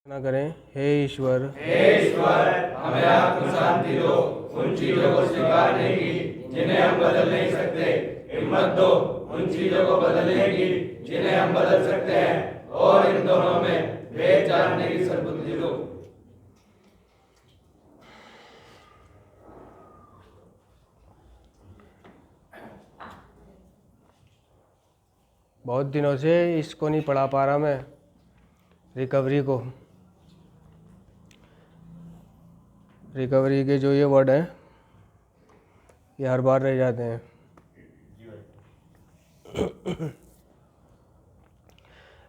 ना करें। हे ईश्वर, हमें आत्म शांति दो, उन चीजों को स्वीकारने की जिन्हें हम बदल नहीं सकते। हिम्मत दो उन चीजों को बदलने की जिन्हें हम बदल सकते हैं, और इन दोनों में भेद जानने की सद्बुद्धि दो। बहुत दिनों से इसको नहीं पढ़ा पा रहा मैं, रिकवरी के जो ये वर्ड हैं ये हर बार रह जाते हैं।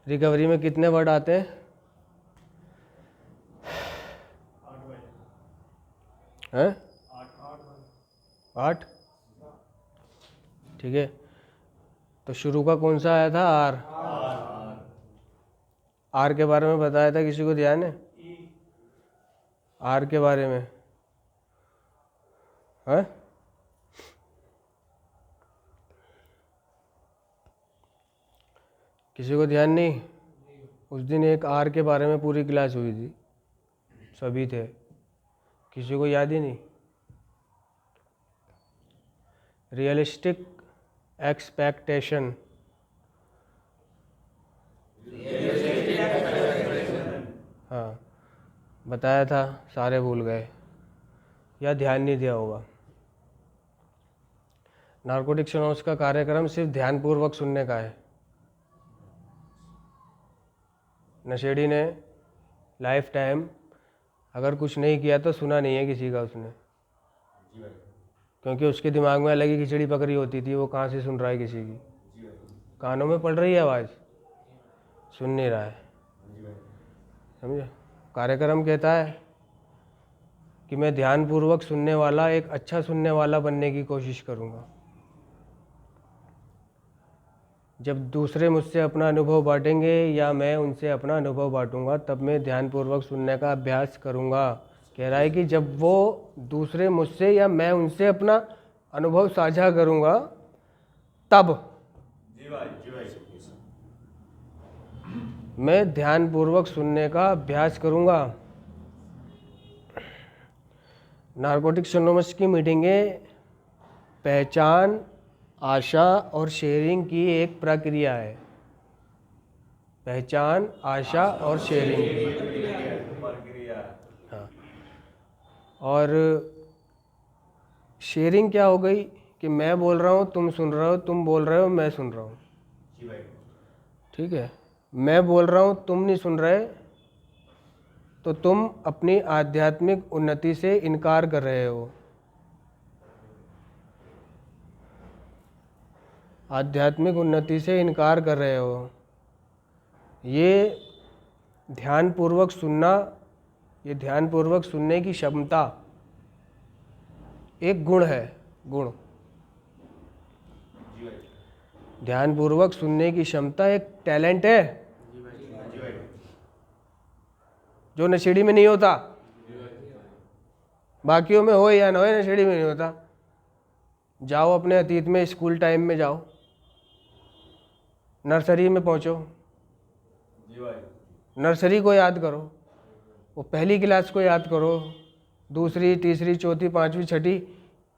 रिकवरी में कितने वर्ड आते हैं? 8। ठीक है, तो शुरू का कौन सा आया था? आर के बारे में बताया था, किसी को ध्यान है? आर के बारे में है? किसी को ध्यान नहीं? उस दिन एक आर के बारे में पूरी क्लास हुई थी, सभी थे, किसी को याद ही नहीं? Realistic expectation. हाँ, बताया था, सारे भूल गए या ध्यान नहीं दिया होगा। नार्कोटिक्स एनोनिमस का कार्यक्रम सिर्फ ध्यानपूर्वक सुनने का है। नशेड़ी ने लाइफ टाइम अगर कुछ नहीं किया तो सुना नहीं है किसी का उसने, क्योंकि उसके दिमाग में अलग ही खिचड़ी पकड़ी होती थी। वो कहाँ से सुन रहा है किसी की? कानों में पड़ रही है आवाज़, सुन नहीं रहा है। समझे? कार्यक्रम कहता है कि मैं ध्यानपूर्वक सुनने वाला, एक अच्छा सुनने वाला बनने की कोशिश करूँगा। जब दूसरे मुझसे अपना अनुभव बांटेंगे या मैं उनसे अपना अनुभव बांटूंगा, तब मैं ध्यानपूर्वक सुनने का अभ्यास करूँगा। कह रहा है कि जब वो दूसरे मुझसे या मैं उनसे अपना अनुभव साझा करूँगा, तब मैं ध्यानपूर्वक सुनने का अभ्यास करूँगा। नार्कोटिक्स एनोनिमस की मीटिंगें पहचान, आशा और शेयरिंग की एक प्रक्रिया है। पहचान, आशा और शेयरिंग की। हाँ, और शेयरिंग क्या हो गई कि मैं बोल रहा हूँ, तुम सुन रहे हो, तुम बोल रहे हो, मैं सुन रहा हूँ। ठीक है, मैं बोल रहा हूँ, तुम नहीं सुन रहे, तो तुम अपनी आध्यात्मिक उन्नति से इनकार कर रहे हो। आध्यात्मिक उन्नति से इनकार कर रहे हो। ये ध्यानपूर्वक सुनना, ये ध्यानपूर्वक सुनने की क्षमता एक गुण है। गुण, ध्यानपूर्वक सुनने की क्षमता एक टैलेंट है जो नशेड़ी में नहीं होता। बाकियों में हो या ना हो, नशेड़ी में नहीं होता। जाओ अपने अतीत में, स्कूल टाइम में जाओ, नर्सरी में पहुंचो, नर्सरी को याद करो, वो पहली क्लास को याद करो, दूसरी, तीसरी, चौथी, पांचवी, छठी,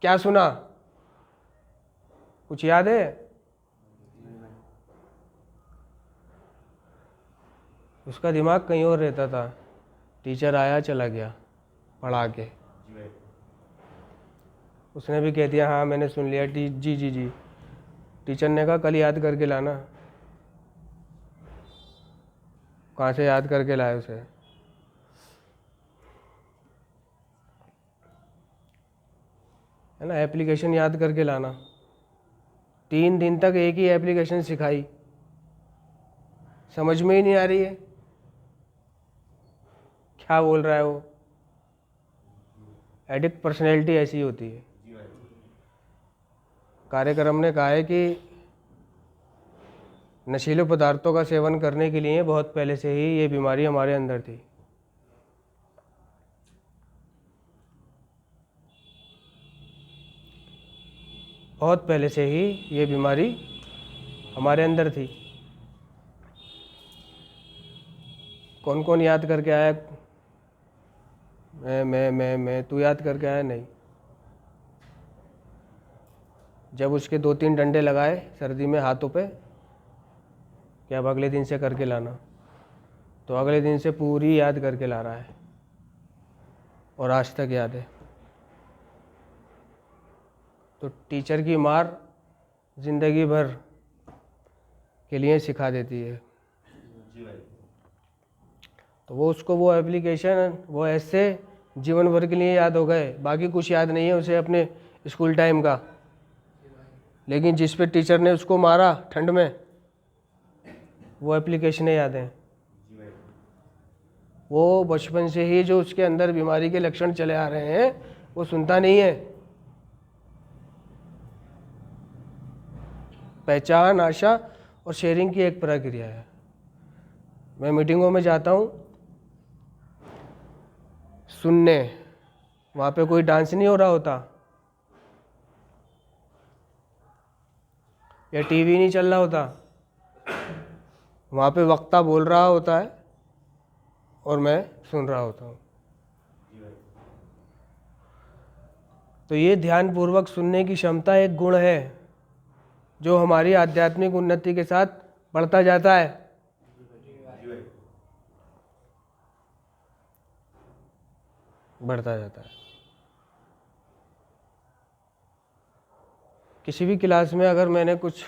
क्या सुना? कुछ याद है? उसका दिमाग कहीं और रहता था। टीचर आया चला गया पढ़ा के, उसने भी कह दिया हाँ मैंने सुन लिया, जी जी जी। टीचर ने कहा कल याद करके लाना। कहाँ से याद करके लाए उसे? है ना, एप्लीकेशन याद करके लाना। 3 दिन तक एक ही एप्लीकेशन सिखाई, समझ में ही नहीं आ रही है क्या बोल रहा है वो। एडिक्ट पर्सनैलिटी ऐसी होती है। कार्यक्रम ने कहा है कि नशीले पदार्थों का सेवन करने के लिए बहुत पहले से ही ये बीमारी हमारे अंदर थी। बहुत पहले से ही ये बीमारी हमारे अंदर थी। कौन कौन याद करके आया? मैं तू याद करके आया? नहीं। जब उसके 2-3 डंडे लगाए सर्दी में हाथों पे कि अब अगले दिन से करके लाना, तो अगले दिन से पूरी याद करके ला रहा है और आज तक याद है। तो टीचर की मार जिंदगी भर के लिए सिखा देती है। तो वो उसको वो एप्लीकेशन वो ऐसे जीवन भर के लिए याद हो गए, बाकी कुछ याद नहीं है उसे अपने स्कूल टाइम का। लेकिन जिस पे टीचर ने उसको मारा ठंड में, वो एप्लीकेशनें याद हैं। वो बचपन से ही जो उसके अंदर बीमारी के लक्षण चले आ रहे हैं वो सुनता नहीं है। पहचान, आशा और शेयरिंग की एक प्रक्रिया है। मैं मीटिंगों में जाता हूँ सुनने, वहाँ पे कोई डांस नहीं हो रहा होता या टीवी नहीं चल रहा होता, वहाँ पे वक्ता बोल रहा होता है और मैं सुन रहा होता हूँ। तो ये ध्यानपूर्वक सुनने की क्षमता एक गुण है जो हमारी आध्यात्मिक उन्नति के साथ बढ़ता जाता है। बढ़ता जाता है। किसी भी क्लास में अगर मैंने कुछ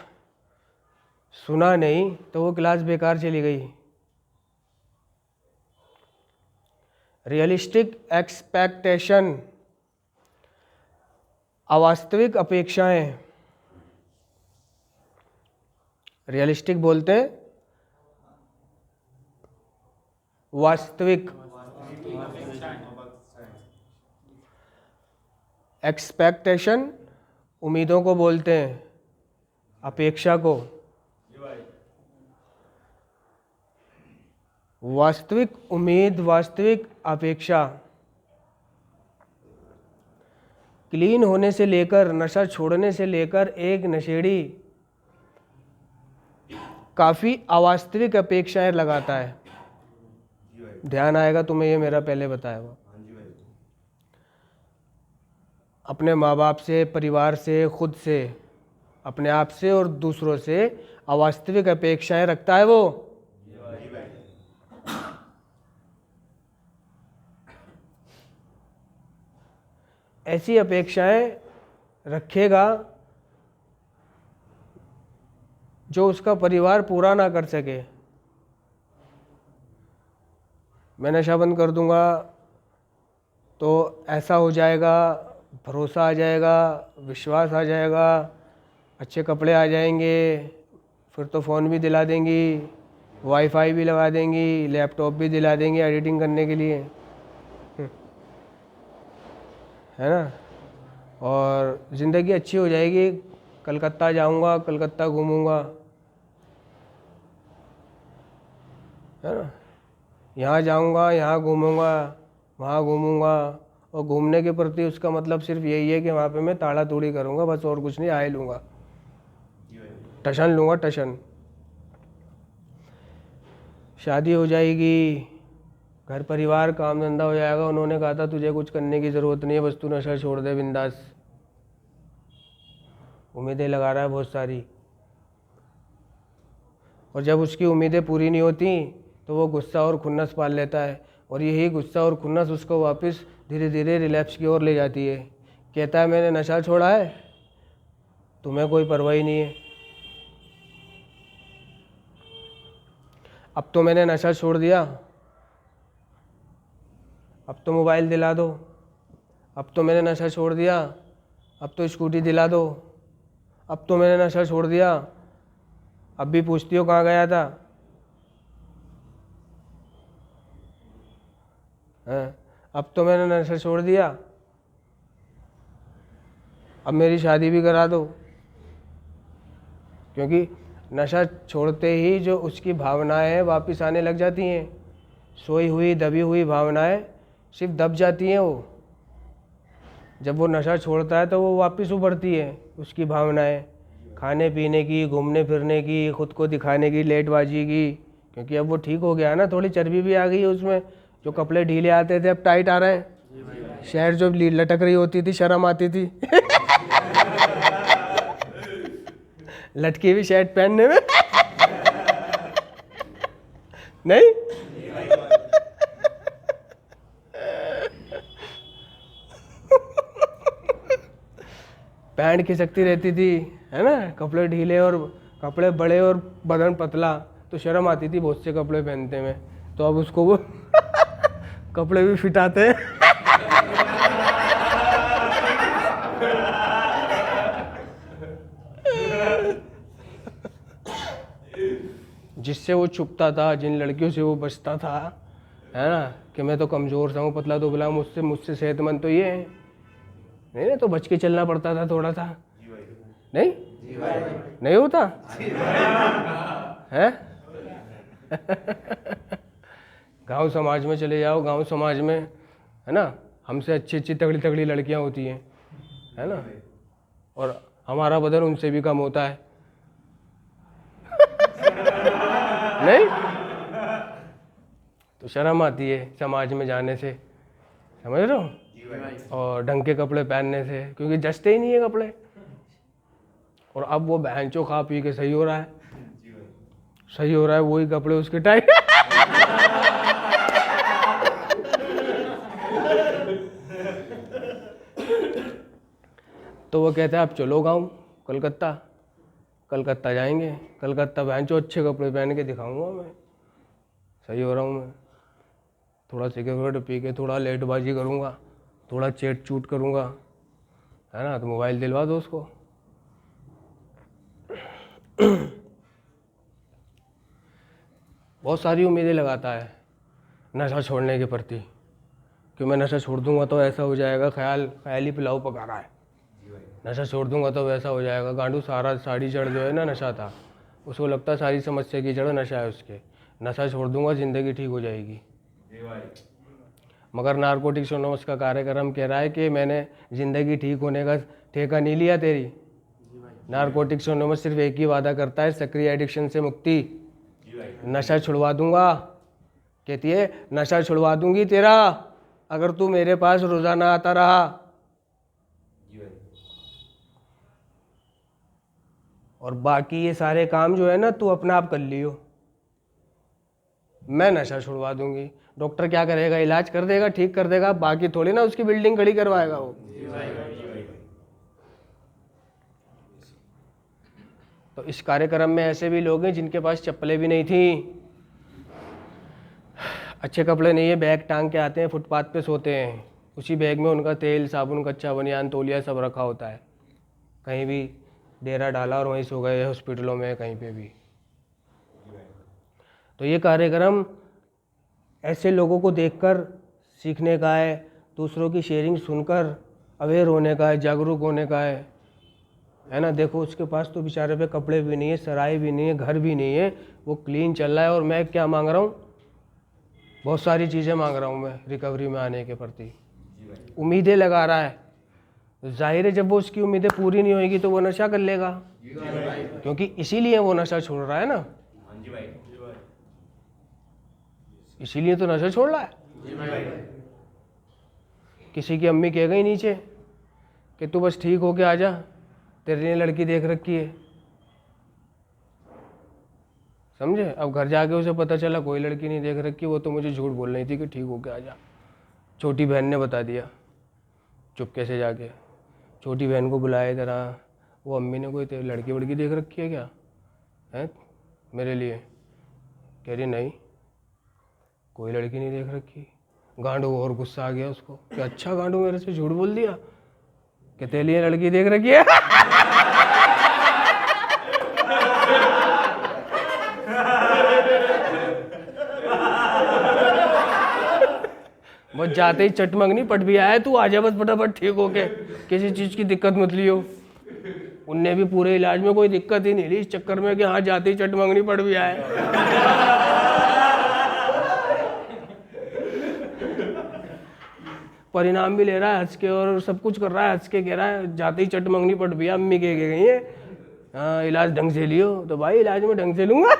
सुना नहीं तो वो क्लास बेकार चली गई। रियलिस्टिक एक्सपेक्टेशन, अवास्तविक अपेक्षाएं। रियलिस्टिक बोलते हैं वास्तविक, एक्सपेक्टेशन उम्मीदों को बोलते हैं, अपेक्षा को। वास्तविक उम्मीद, वास्तविक अपेक्षा। क्लीन होने से लेकर नशा छोड़ने से लेकर एक नशेड़ी काफ़ी अवास्तविक अपेक्षाएं लगाता है। ध्यान आएगा तुम्हें, ये मेरा पहले बताया हुआ। अपने माँ बाप से, परिवार से, खुद से, अपने आप से और दूसरों से अवास्तविक अपेक्षाएं रखता है वो। ऐसी अपेक्षाएं रखेगा जो उसका परिवार पूरा ना कर सके। मैं नशा बंद कर दूंगा तो ऐसा हो जाएगा, भरोसा आ जाएगा, विश्वास आ जाएगा, अच्छे कपड़े आ जाएंगे, फिर तो फ़ोन भी दिला देंगी, वाईफाई भी लगा देंगी, लैपटॉप भी दिला देंगी एडिटिंग करने के लिए, है ना। और ज़िंदगी अच्छी हो जाएगी, कलकत्ता जाऊंगा, कलकत्ता घूमूंगा, है ना। यहाँ जाऊंगा, यहाँ घूमूंगा, वहाँ घूमूंगा। और घूमने के प्रति उसका मतलब सिर्फ यही है कि वहाँ पे मैं ताड़ा तोड़ी करूँगा, बस और कुछ नहीं, आए लूँगा, टशन लूँगा, टशन। शादी हो जाएगी, घर परिवार काम धंधा हो जाएगा। उन्होंने कहा था तुझे कुछ करने की ज़रूरत नहीं है, बस तू नशा छोड़ दे, बिंदास। उम्मीदें लगा रहा है बहुत सारी, और जब उसकी उम्मीदें पूरी नहीं होती तो वो गुस्सा और खुन्नस पाल लेता है, और यही गुस्सा और खुन्नस उसको वापस धीरे धीरे रिलैप्स की ओर ले जाती है। कहता है मैंने नशा छोड़ा है, तुम्हें कोई परवाह ही नहीं है। अब तो मैंने नशा छोड़ दिया, अब तो मोबाइल दिला दो, अब तो मैंने नशा छोड़ दिया, अब तो स्कूटी दिला दो, अब तो मैंने नशा छोड़ दिया, अब भी पूछती हो कहाँ गया था। अब तो मैंने नशा छोड़ दिया, अब मेरी शादी भी करा दो। क्योंकि नशा छोड़ते ही जो उसकी भावनाएं हैं वापस आने लग जाती हैं। सोई हुई दबी हुई भावनाएं सिर्फ दब जाती हैं। वो जब वो नशा छोड़ता है तो वो वापस उभरती है उसकी भावनाएं, खाने पीने की, घूमने फिरने की, खुद को दिखाने की, लेटबाजी की। क्योंकि अब वो ठीक हो गया है ना, थोड़ी चर्बी भी आ गई है उसमें। जो कपड़े ढीले आते थे अब टाइट आ रहे हैं। शर्ट जो लटक रही होती थी शर्म आती थी लटकी हुई शर्ट पहनने में नहीं। पैंट खिसकती रहती थी, है ना, कपड़े ढीले और कपड़े बड़े और बदन पतला, तो शर्म आती थी बहुत से कपड़े पहनते में। तो अब उसको वो कपड़े भी फिट आते हैं जिससे वो छुपता था, जिन लड़कियों से वो बचता था, है ना, कि मैं तो कमज़ोर सा हूँ, पतला दुबला, मुझसे मुझसे सेहतमंद तो ये है नहीं, तो बच के चलना पड़ता था थोड़ा सा। नहीं नहीं होता है गांव समाज में चले जाओ, गांव समाज में, है ना, हमसे अच्छी अच्छी तगड़ी तगड़ी लड़कियां होती हैं, है ना, और हमारा बदन उनसे भी कम होता है नहीं, तो शर्म आती है समाज में जाने से, समझ रहे हो, और ढंग के कपड़े पहनने से, क्योंकि जचते ही नहीं है कपड़े। और अब वो बहनचो खा पी के सही हो रहा है, सही हो रहा है, वही कपड़े उसके टाइट तो वो कहता है अब चलो गाँव कलकत्ता, कलकत्ता जाएंगे, कलकत्ता बहनचो अच्छे कपड़े पहन के दिखाऊंगा मैं, सही हो रहा हूँ मैं, थोड़ा सिगरेट पी के थोड़ा लेटबाजी करूँगा, थोड़ा चेट चूट करूँगा, है ना, तो मोबाइल दिलवा दो उसको। बहुत सारी उम्मीदें लगाता है नशा छोड़ने के प्रति, कि मैं नशा छोड़ दूंगा तो ऐसा हो जाएगा, ख्याली पुलाव पका रहा है, नशा छोड़ दूंगा तो वैसा हो जाएगा। गांडू सारी जड़ जो है ना नशा था, उसको लगता है सारी समस्या की जड़ नशा है उसके, नशा छोड़ दूंगा ज़िंदगी ठीक हो जाएगी। मगर नारकोटिक्स एनोनिमस का कार्यक्रम कह रहा है कि मैंने ज़िंदगी ठीक होने का ठेका नहीं लिया तेरी। नारकोटिक्स एनोनिमस सिर्फ एक ही वादा करता है, सक्रिय एडिक्शन से मुक्ति, नशा छुड़वा दूंगा, कहती है नशा छुड़वा दूंगी तेरा अगर तू मेरे पास रोज़ाना आता रहा। और बाकी ये सारे काम जो है ना तू अपना आप कर लियो, मैं नशा छुड़वा दूंगी। डॉक्टर क्या करेगा, इलाज कर देगा, ठीक कर देगा, बाकी थोड़ी ना उसकी बिल्डिंग खड़ी करवाएगा वो। तो इस कार्यक्रम में ऐसे भी लोग हैं जिनके पास चप्पलें भी नहीं थी, अच्छे कपड़े नहीं है, बैग टांग के आते हैं, फुटपाथ पे सोते हैं, उसी बैग में उनका तेल साबुन कच्चा बनियान तौलिया सब रखा होता है, कहीं भी डेरा डाला और वहीं सो गए, हॉस्पिटलों में कहीं पे भी। तो ये कार्यक्रम ऐसे लोगों को देखकर सीखने का है, दूसरों की शेयरिंग सुनकर अवेयर होने का है, जागरूक होने का है ना। देखो उसके पास तो बेचारे पे कपड़े भी नहीं है, सराय भी नहीं है, घर भी नहीं है, वो क्लीन चल रहा है, और मैं क्या मांग रहा हूँ, बहुत सारी चीज़ें मांग रहा हूँ मैं रिकवरी में आने के प्रति, उम्मीदें लगा रहा है। जाहिर है जब वो उसकी उम्मीदें पूरी नहीं होगी तो वो नशा कर लेगा, क्योंकि इसीलिए वो नशा छोड़ रहा है ना, इसीलिए तो नशा छोड़ रहा है। किसी की अम्मी कह गई नीचे कि तू बस ठीक होके आ जा, तेरे लिए लड़की देख रखी है, समझे। अब घर जाके उसे पता चला कोई लड़की नहीं देख रखी, वो तो मुझे झूठ बोल रही थी कि ठीक होके आ जा। छोटी बहन ने बता दिया चुपके से जाके, छोटी बहन को बुलाया इधर, वो अम्मी ने कोई तेरी लड़की वड़की देख रखी है क्या है मेरे लिए, कह रही नहीं कोई लड़की नहीं देख रखी। गांडू और गुस्सा आ गया उसको कि अच्छा गांडू मेरे से झूठ बोल दिया कि तेरे लिए लड़की देख रखी है बस जाते ही चटमंगनी पट भी आया, तू आजा बस फटाफट ठीक होके, किसी चीज़ की दिक्कत मत लियो। उनने भी पूरे इलाज में कोई दिक्कत ही नहीं ली, इस चक्कर में कि हाँ जाते ही चटमंगनी पट भी आए परिणाम भी ले रहा है हंस के, और सब कुछ कर रहा है हंस के, कह रहा है जाते ही चटमंगनी पट भी, अम्मी कह गई है हाँ इलाज ढंग से लियो, तो भाई इलाज में ढंग से लूंगा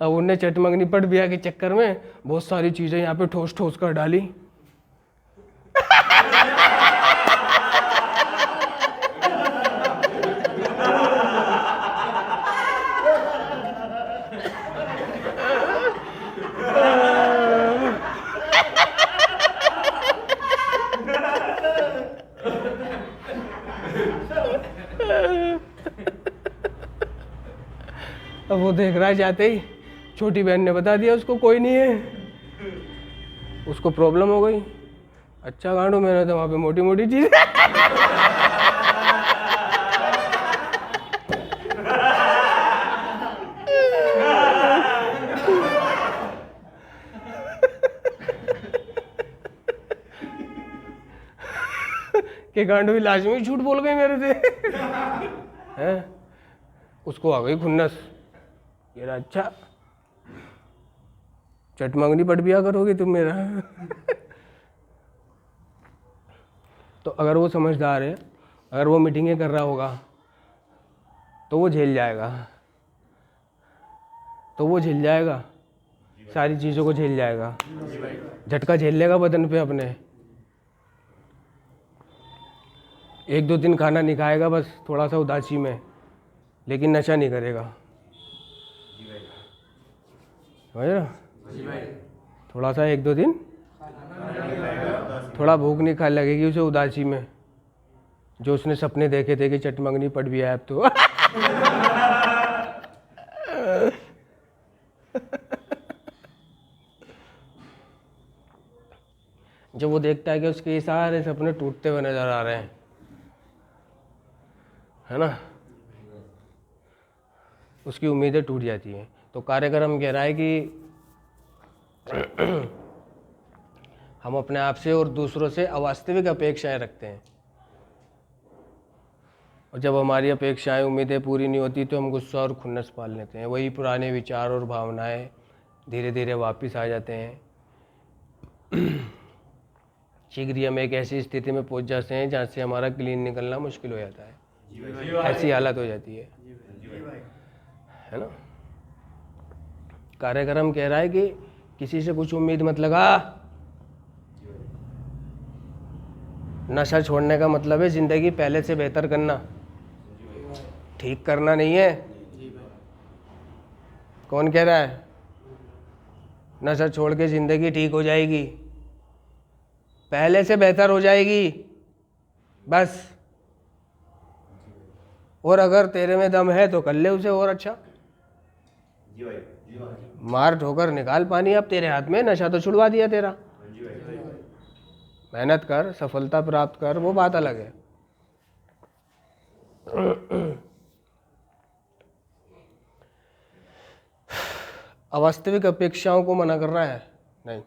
अब उनने चटमंगनी पट बिया के चक्कर में बहुत सारी चीजें यहाँ पे ठोस ठोस कर डाली। अब वो देख रहा है, जाते ही छोटी बहन ने बता दिया उसको कोई नहीं है, उसको प्रॉब्लम हो गई। अच्छा गांडू, मैंने तो वहाँ पे मोटी मोटी चीज कि गांडू भी लास्ट में झूठ बोल गई मेरे से। हैं? उसको आ गई खुन्नस। ये रहा, अच्छा चटमंगनी पट बिया करोगे तुम मेरा। तो अगर वो समझदार है, अगर वो मीटिंगें कर रहा होगा तो वो झेल जाएगा, तो वो झेल जाएगा, सारी चीज़ों को झेल जाएगा, झटका झेल लेगा बदन पे अपने। 1-2 दिन खाना नहीं खाएगा बस थोड़ा सा उदासी में, लेकिन नशा नहीं करेगा। समझ रहे हो? थोड़ा सा 1-2 दिन थोड़ा भूख नहीं खा लगेगी उसे उदासी में, जो उसने सपने देखे थे कि चटमंगनी पट भी है अब तो। जब वो देखता है कि उसके ये सारे सपने टूटते हुए नजर आ रहे हैं, है ना, उसकी उम्मीदें टूट जाती हैं। तो कार्यक्रम कह रहा है कि हम अपने आप से और दूसरों से अवास्तविक अपेक्षाएं रखते हैं, और जब हमारी अपेक्षाएं उम्मीदें पूरी नहीं होती तो हम गुस्सा और खुन्नस पाल लेते हैं। वही पुराने विचार और भावनाएं धीरे धीरे वापस आ जाते हैं। शीघ्र ही हम एक ऐसी स्थिति में पहुंच जाते हैं जहाँ से हमारा क्लीन निकलना मुश्किल हो जाता है। ऐसी हालत हो जाती है ना। कार्यक्रम कह रहा है कि किसी से कुछ उम्मीद मत लगा। नशा छोड़ने का मतलब है जिंदगी पहले से बेहतर करना, ठीक करना नहीं है। कौन कह रहा है नशा छोड़ के जिंदगी ठीक हो जाएगी? पहले से बेहतर हो जाएगी बस। और अगर तेरे में दम है तो कर ले उसे और अच्छा। मार ठोकर निकाल पानी अब तेरे हाथ में, नशा तो छुड़वा दिया तेरा। मेहनत कर, सफलता प्राप्त कर, वो बात अलग है। अवास्तविक अपेक्षाओं को मना कर रहा है नहीं,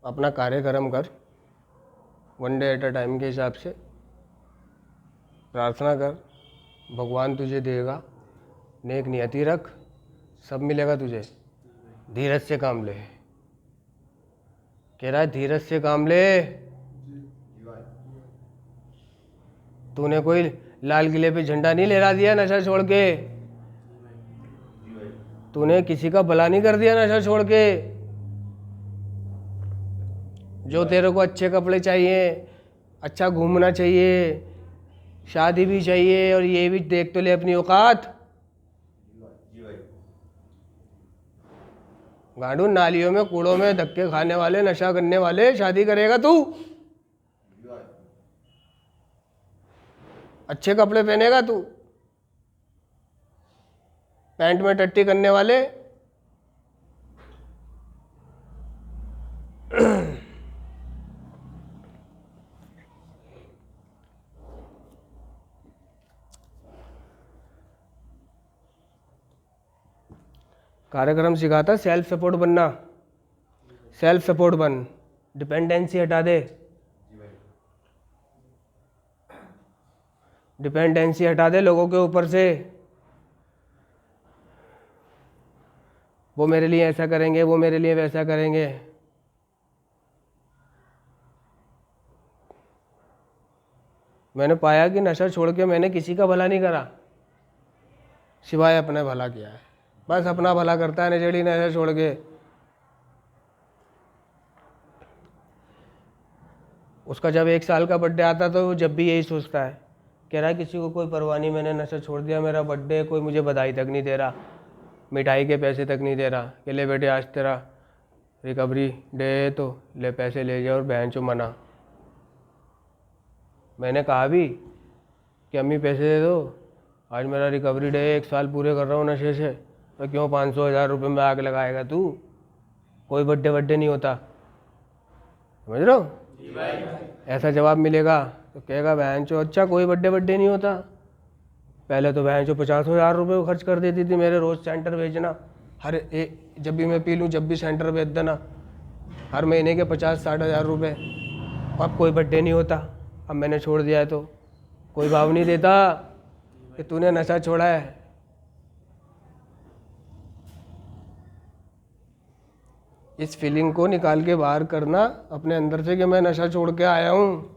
अपना कार्यक्रम कर, 1 डे एट अ टाइम के हिसाब से प्रार्थना कर, भगवान तुझे देगा, नेक नियति रख, सब मिलेगा तुझे। धीरज से काम ले, कह रहा है धीरज से काम ले। तूने कोई लाल किले पे झंडा नहीं लहरा दिया नशा छोड़ के, तूने किसी का भला नहीं कर दिया नशा छोड़ के। जो तेरे को अच्छे कपड़े चाहिए, अच्छा घूमना चाहिए, शादी भी चाहिए, और ये भी देख तो ले अपनी औकात। गांडू, नालियों में कूड़ों में धक्के खाने वाले, नशा करने वाले शादी करेगा तू? अच्छे कपड़े पहनेगा तू? पैंट में टट्टी करने वाले? कार्यक्रम सिखाता सेल्फ सपोर्ट बनना। सेल्फ सपोर्ट बन, डिपेंडेंसी हटा दे। डिपेंडेंसी हटा दे लोगों के ऊपर से। वो मेरे लिए ऐसा करेंगे, वो मेरे लिए वैसा करेंगे। मैंने पाया कि नशा छोड़ के मैंने किसी का भला नहीं करा, सिवाय अपने भला किया है। बस अपना भला करता है नशेड़ी, नशा छोड़ के। उसका जब 1 साल का बर्थडे आता तो वो जब भी यही सोचता है, कह रहा है किसी को कोई परवाह नहीं, मैंने नशा छोड़ दिया, मेरा बर्थडे, कोई मुझे बधाई तक नहीं दे रहा, मिठाई के पैसे तक नहीं दे रहा कि ले बेटे आज तेरा रिकवरी डे है तो ले पैसे ले जाओ, और बहन चो मना। मैंने कहा भी कि अम्मी पैसे दे दो, आज मेरा रिकवरी डे है, 1 साल पूरे कर रहा हूँ नशे से, तो क्यों 500-1000 रुपये में आग लगाएगा तू? कोई बर्थडे नहीं होता, समझ रहे हो? ऐसा जवाब मिलेगा तो कहेगा बहन चो अच्छा कोई बर्थडे नहीं होता। पहले तो बहन चो 50,000 रुपये खर्च कर देती थी मेरे, रोज़ सेंटर भेजना, जब भी मैं पी लूँ जब भी सेंटर भेज देना, हर महीने के 50-60 हज़ार रुपये। अब कोई बर्थडे नहीं होता, अब मैंने छोड़ दिया है तो कोई भाव नहीं देता कि तूने नशा छोड़ा है। इस फीलिंग को निकाल के बाहर करना अपने अंदर से कि मैं नशा छोड़ के आया हूँ।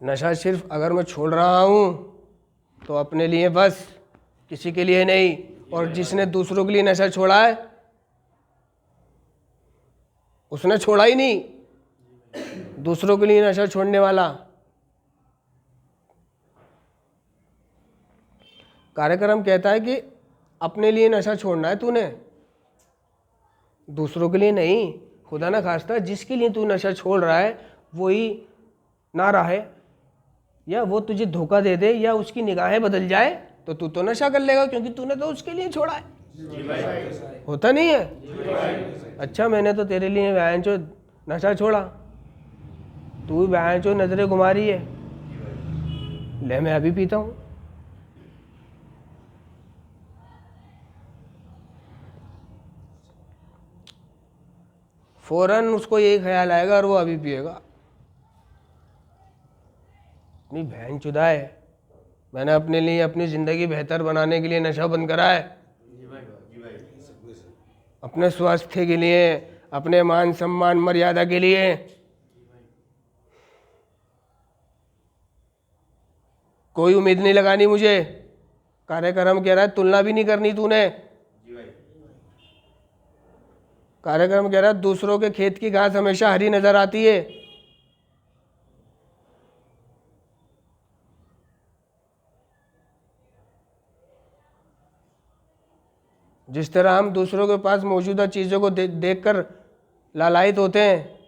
नशा सिर्फ अगर मैं छोड़ रहा हूँ तो अपने लिए बस, किसी के लिए नहीं। और जिसने दूसरों के लिए नशा छोड़ा है उसने छोड़ा ही नहीं, दूसरों के लिए नशा छोड़ने वाला। कार्यक्रम कहता है कि अपने लिए नशा छोड़ना है तूने, दूसरों के लिए नहीं। खुदा ना खास्ता जिसके लिए तू नशा छोड़ रहा है वही ना रहे, या वो तुझे धोखा दे दे, या उसकी निगाहें बदल जाए, तो तू तो नशा कर लेगा क्योंकि तूने तो उसके लिए छोड़ा है। होता नहीं है? अच्छा मैंने तो तेरे लिए बहन चो नशा छोड़ा, तू बहन चो नजरें घुमा रही है, ले मैं अभी पीता हूँ। फौरन उसको यही ख्याल आएगा और वो अभी पिएगा। नहीं बहन चुदा है, मैंने अपने लिए अपनी ज़िंदगी बेहतर बनाने के लिए नशा बंद करा है, अपने स्वास्थ्य के लिए, अपने मान सम्मान मर्यादा के लिए। कोई उम्मीद नहीं लगानी मुझे। कार्यक्रम कह रहा है तुलना भी नहीं करनी तूने। कार्यक्रम कह रहा है दूसरों के खेत की घास हमेशा हरी नजर आती है। जिस तरह हम दूसरों के पास मौजूदा चीज़ों को देखकर लालायित होते हैं,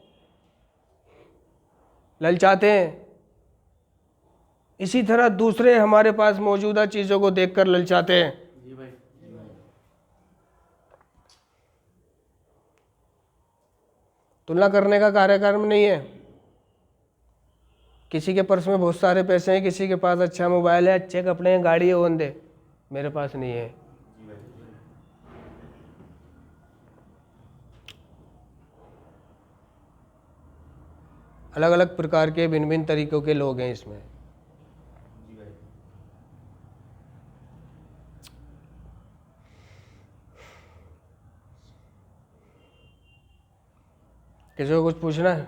ललचाते हैं, इसी तरह दूसरे हमारे पास मौजूदा चीज़ों को देखकर ललचाते हैं। तुलना करने का कार्यक्रम नहीं है। किसी के पर्स में बहुत सारे पैसे हैं, किसी के पास अच्छा मोबाइल है, अच्छे कपड़े हैं, गाड़ी है, ओन दे, मेरे पास नहीं है। अलग अलग प्रकार के भिन्न भिन्न तरीकों के लोग हैं इसमें। किसी को कुछ पूछना है?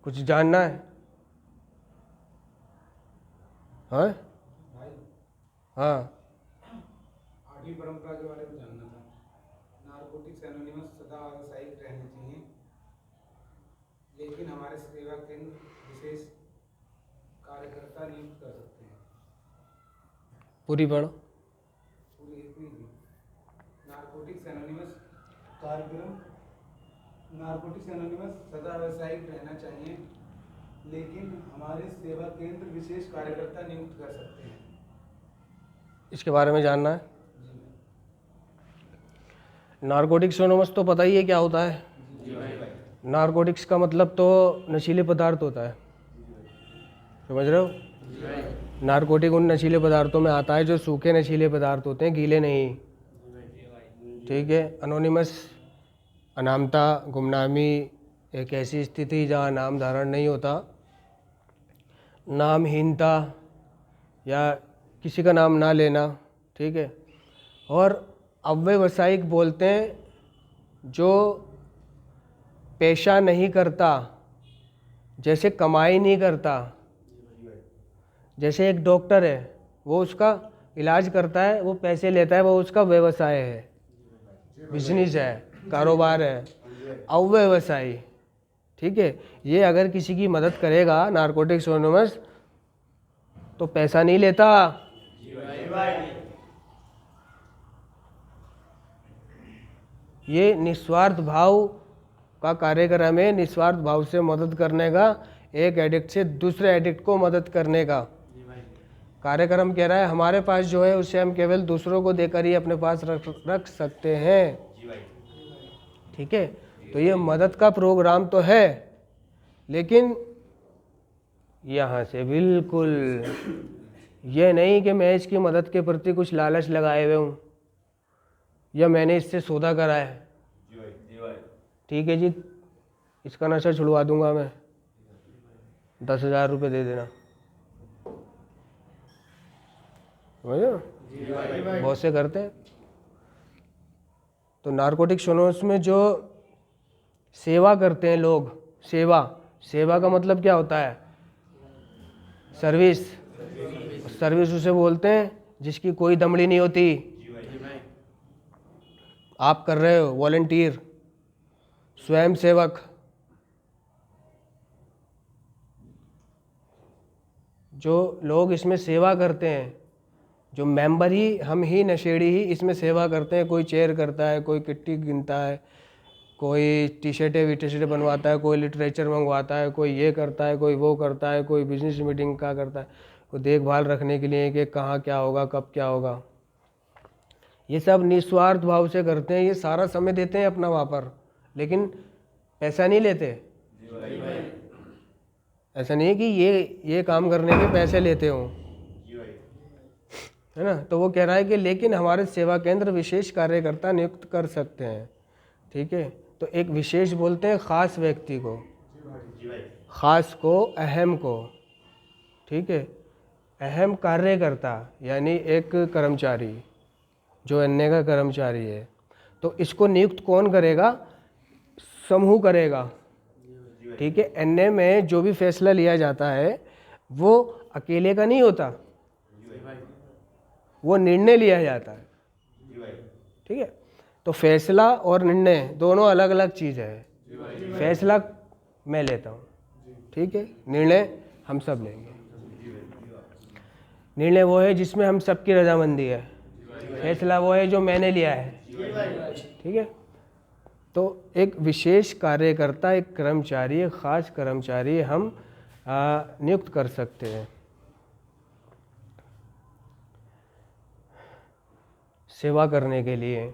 कुछ जानना है? हाँ हाँ, आठवीं परंपरा के बारे में जानना था। नारकोटिक्स एनोनिमस सदा व्यावसायिक रहने चाहिए, लेकिन हमारे सेवा केंद्र विशेष कार्यकर्ता नियुक्त कर सकते हैं। पूरी पढ़ो। पूरी इतनी ही। नारकोटिक्स एनोनिमस कार्यक्रम, नारकोटिक्स एनोनिमस सदा व्यावसायिक रहना चाहिए, लेकिन हमारे सेवा केंद्र विशेष कार्यकर्ता नियुक्त कर सकते हैं। इसके बारे में जानना है? नारकोटिक्स एनोनिमस तो पता ही है क्या होता है। नारकोटिक्स का मतलब तो नशीले पदार्थ होता है, समझ रहे हो? नारकोटिक उन नशीले पदार्थों में आता है जो सूखे नशीले पदार्थ होते हैं, गीले नहीं, ठीक है। अनोनिमस, अनामता, गुमनामी, एक ऐसी स्थिति जहाँ नाम धारण नहीं होता, नामहीनता या किसी का नाम ना लेना, ठीक है। और अव्यवसायिक बोलते हैं जो पेशा नहीं करता, जैसे कमाई नहीं करता, जैसे एक डॉक्टर है वो उसका इलाज करता है, वो पैसे लेता है, वो उसका व्यवसाय है, बिजनेस है, कारोबार है। अव्यवसायी, ठीक है, ये अगर किसी की मदद करेगा नारकोटिक्स एनोनिमस तो पैसा नहीं लेता, ये निस्वार्थ भाव का कार्यक्रम है, निस्वार्थ भाव से मदद करने का, एक एडिक्ट से दूसरे एडिक्ट को मदद करने का कार्यक्रम कह रहा है। हमारे पास जो है उसे हम केवल दूसरों को देकर ही अपने पास रख सकते हैं, ठीक है। तो ये मदद का प्रोग्राम तो है, लेकिन यहाँ से बिल्कुल ये नहीं कि मैं इसकी मदद के प्रति कुछ लालच लगाए हुए हूँ या मैंने इससे सौदा करा है, ठीक है जी इसका नशा छुड़वा दूंगा मैं, 10,000 रुपये दे देना, समझे? बहुत से करते हैं। तो नारकोटिक्स एनोनिमस में जो सेवा करते हैं लोग, सेवा का मतलब क्या होता है? सर्विस। सर्विस उसे बोलते हैं जिसकी कोई दमड़ी नहीं होती। आप कर रहे हो वॉलंटियर, स्वयं सेवक, जो लोग इसमें सेवा करते हैं, जो मेंबर ही हम ही नशेड़ी ही इसमें सेवा करते हैं। कोई चेयर करता है, कोई किट्टी गिनता है, कोई टी शर्टें बनवाता है, कोई लिटरेचर मंगवाता है, कोई ये करता है, कोई वो करता है, कोई बिजनेस मीटिंग का करता है, कोई देखभाल रखने के लिए कि कहाँ क्या होगा, कब क्या होगा। ये सब निस्वार्थ भाव से करते हैं, ये सारा समय देते हैं अपना वहाँ पर, लेकिन पैसा नहीं लेते। ऐसा नहीं है कि ये काम करने के पैसे लेते हों, है ना। तो वो कह रहा है कि लेकिन हमारे सेवा केंद्र विशेष कार्यकर्ता नियुक्त कर सकते हैं, ठीक है। तो एक विशेष बोलते हैं खास व्यक्ति को, खास को, अहम को, ठीक है। अहम कार्यकर्ता यानी एक कर्मचारी जो अन्य का कर्मचारी है, तो इसको नियुक्त कौन करेगा? समूह करेगा, ठीक है। अन्य में जो भी फैसला लिया जाता है वो अकेले का नहीं होता, वो निर्णय लिया जाता है, ठीक है। तो फैसला और निर्णय दोनों अलग अलग चीज़ है। फैसला मैं लेता हूँ, ठीक है, निर्णय हम सब लेंगे। निर्णय वो है जिसमें हम सबकी रजामंदी है, फैसला वो है जो मैंने लिया है, ठीक है। तो एक विशेष कार्यकर्ता, एक कर्मचारी, एक खास कर्मचारी हम नियुक्त कर सकते हैं सेवा करने के लिए,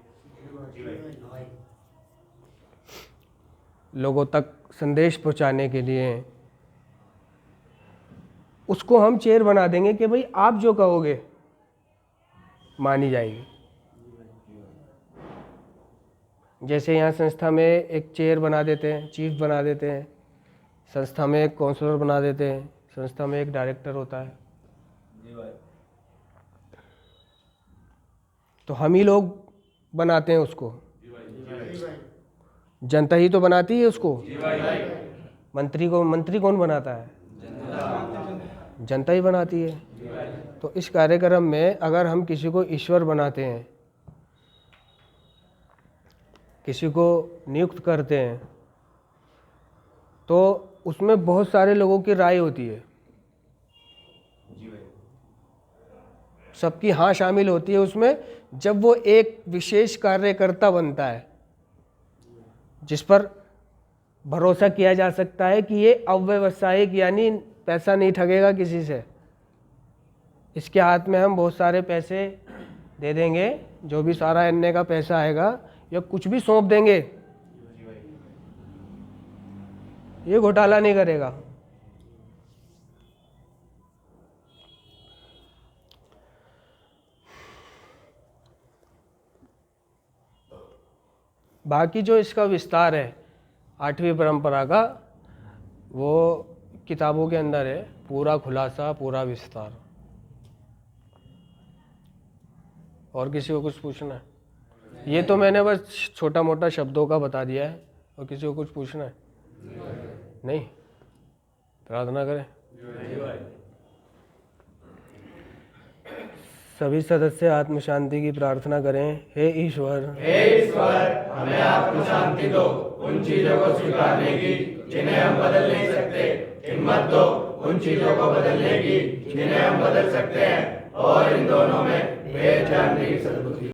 लोगों तक संदेश पहुंचाने के लिए। उसको हम चेयर बना देंगे कि भाई आप जो कहोगे मानी जाएगी। जैसे यहाँ संस्था में एक चेयर बना देते हैं, चीफ बना देते हैं, संस्था में एक काउंसलर बना देते हैं, संस्था में एक डायरेक्टर होता है। तो हम ही लोग बनाते हैं उसको, जनता ही तो बनाती है उसको। मंत्री कौन बनाता है? जनता ही बनाती है। तो इस कार्यक्रम में अगर हम किसी को ईश्वर बनाते हैं, किसी को नियुक्त करते हैं, तो उसमें बहुत सारे लोगों की राय होती है, सबकी हाँ शामिल होती है उसमें। जब वो एक विशेष कार्यकर्ता बनता है जिस पर भरोसा किया जा सकता है कि ये अव्यवसायिक यानी पैसा नहीं ठगेगा किसी से, इसके हाथ में हम बहुत सारे पैसे दे देंगे, जो भी सारा अन्य का पैसा आएगा या कुछ भी सौंप देंगे, ये घोटाला नहीं करेगा। बाकी जो इसका विस्तार है 8वीं परंपरा का, वो किताबों के अंदर है, पूरा खुलासा, पूरा विस्तार। और किसी को कुछ पूछना है? ये तो मैंने बस छोटा मोटा शब्दों का बता दिया है, और किसी को कुछ पूछना है? नहीं? प्रार्थना करें। सभी सदस्य आत्म शांति की प्रार्थना करें। हे ईश्वर, हमें आत्म शांति दो, उन चीजों को स्वीकारने की जिन्हें हम बदल नहीं सकते। हिम्मत दो उन चीजों को बदलने की जिन्हें हम बदल सकते हैं, और इन दोनों में भेद जानने की सद्बुद्धि।